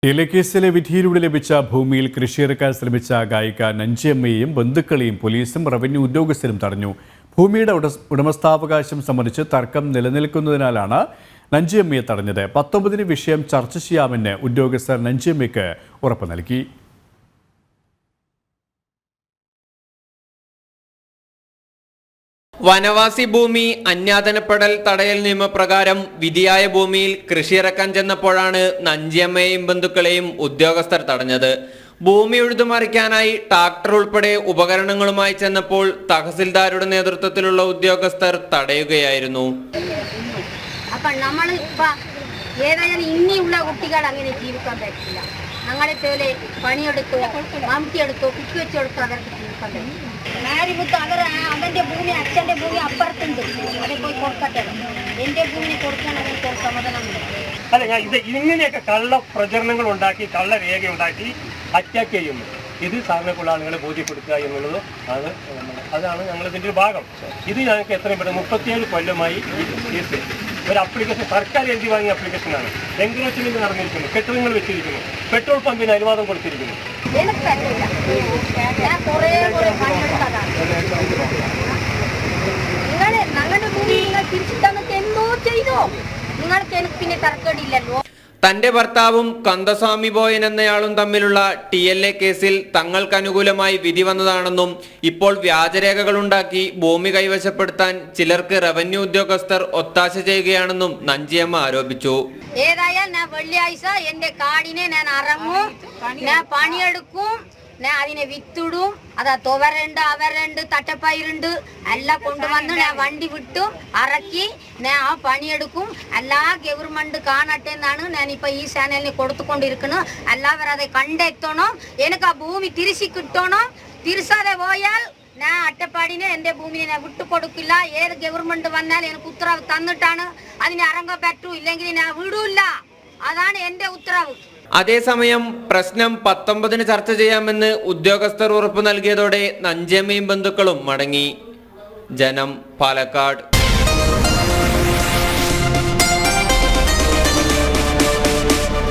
കേസിലെ വിധിയിലൂടെ ലഭിച്ച ഭൂമിയിൽ കൃഷിയിറക്കാൻ ശ്രമിച്ച ഗായിക നഞ്ചിയമ്മയെയും ബന്ധുക്കളെയും പോലീസും റവന്യൂ ഉദ്യോഗസ്ഥരും തടഞ്ഞു. ഭൂമിയുടെ ഉടമസ്ഥാവകാശം സംബന്ധിച്ച് തർക്കം നിലനിൽക്കുന്നതിനാലാണ് നഞ്ചിയമ്മയെ തടഞ്ഞത്. 19-ന് വിഷയം ചർച്ച ചെയ്യാമെന്ന് ഉദ്യോഗസ്ഥർ നഞ്ചിയമ്മയ്ക്ക് ഉറപ്പ് നൽകി. വനവാസി ഭൂമി അന്യാധനപ്പെടൽ തടയൽ നിയമപ്രകാരം വിധിയായ ഭൂമിയിൽ കൃഷിയിറക്കാൻ ചെന്നപ്പോഴാണ് നഞ്ചിയമ്മയെയും ബന്ധുക്കളെയും ഉദ്യോഗസ്ഥർ തടഞ്ഞത്. ഭൂമി ഉഴുതുമറിക്കാനായി ട്രാക്ടർ ഉൾപ്പെടെ ഉപകരണങ്ങളുമായി ചെന്നപ്പോൾ തഹസിൽദാരുടെ നേതൃത്വത്തിലുള്ള ഉദ്യോഗസ്ഥർ തടയുകയായിരുന്നു. ഏതായാലും ഇനിയുള്ള കുട്ടികൾ അങ്ങനെ ജീവിക്കാൻ പറ്റില്ല. ഞങ്ങളെ പോലെ പണിയെടുത്തോ മാംറ്റിയെടുത്തോ കുക്ക് വെച്ചെടുത്തോ അവർക്ക് ജീവിക്കാൻ പറ്റില്ല. മാരിമുത്ത് അവന്റെ ഭൂമി അച്ഛൻ്റെ ഭൂമി അപ്പുറത്തുണ്ട്, അവരെ പോയി കൊടുക്കട്ടെ. എൻ്റെ ഭൂമി കൊടുക്കാൻ അവർക്ക് സമാധാനമില്ല. അല്ല, ഞാൻ ഇങ്ങനെയൊക്കെ കള്ള പ്രചരണങ്ങൾ ഉണ്ടാക്കി കള്ളരേഖ ഉണ്ടാക്കി അറ്റാക്ക് ചെയ്യുന്നു. ഇത് സാധാരണക്കുള്ള ആളുകളെ ബോധ്യപ്പെടുത്തുക എന്നുള്ളത് അതാണ് ഞങ്ങളിതിൻ്റെ ഒരു ഭാഗം. ഇത് ഞങ്ങൾക്ക് എത്രയും പെട്ടെന്ന് 37 കൊല്ലമായി ഈ കേസ് ഒരു അപ്ലിക്കേഷൻ സർക്കാർ എഴുതി വാങ്ങിയ അപ്ലിക്കേഷനാണ്. എൻക്രോച്ച്മെന്റ് നടന്നിരിക്കുന്നു, കെട്ടിടങ്ങൾ വെച്ചിരിക്കുന്നു, പെട്രോൾ പമ്പിന് അനുവാദം കൊടുത്തിരിക്കുന്നു. തന്റെ ഭർത്താവും കന്ദസ്വാമി ബോയൻ എന്നയാളും തമ്മിലുള്ള TLA കേസിൽ തങ്ങൾക്ക് അനുകൂലമായി വിധി വന്നതാണെന്നും ഇപ്പോൾ വ്യാജരേഖകളുണ്ടാക്കി ഭൂമി കൈവശപ്പെടുത്താൻ ചിലർക്ക് റവന്യൂ ഉദ്യോഗസ്ഥർ ഒത്താശ ചെയ്യുകയാണെന്നും നഞ്ചിയമ്മ ആരോപിച്ചു. ഏതായാലും ഞാൻ വെള്ളിയാഴ്ച എന്റെ കാടിനെ ഞാൻ ഇറങ്ങും, ഞാൻ പണിയെടുക്കും, ഞാൻ അതിനെ വിത്തിടും. അതാ തുവരുണ്ട്, അവരുണ്ട്, തട്ടപ്പയറുണ്ട് എല്ലാം കൊണ്ടുവന്ന് ഞാൻ വണ്ടി വിട്ടു ഇറക്കി ഞാൻ ആ പണിയെടുക്കും. എല്ലാ ഗവൺമെന്റ് കാണട്ടെ എന്നാണ് ഞാനിപ്പോ ഈ ചാനലിന് കൊടുത്തുകൊണ്ടിരിക്കുന്നത്. എല്ലാവരും അത് കണ്ടെത്തണം. എനിക്ക് ആ ഭൂമി തിരിച്ചു കിട്ടണം. തിരിച്ചാതെ പോയാൽ ഞാൻ അട്ടപ്പാടിനെ എൻ്റെ ഭൂമിനെ ഞാൻ വിട്ടുകൊടുക്കില്ല. ഏത് ഗവൺമെന്റ് വന്നാൽ എനിക്ക് ഉത്തരവ് തന്നിട്ടാണ് അതിനെ ഇറങ്ങാൻ പറ്റൂ, ഇല്ലെങ്കിൽ ഞാൻ വിടൂല്ല. അതാണ് എൻ്റെ ഉത്തരവ്. അതേസമയം പ്രശ്നം 19-ന് ചർച്ച ചെയ്യാമെന്ന് ഉദ്യോഗസ്ഥർ ഉറപ്പു നൽകിയതോടെ നഞ്ചിയമ്മയും ബന്ധുക്കളും മടങ്ങി. ജനം, പാലക്കാട്.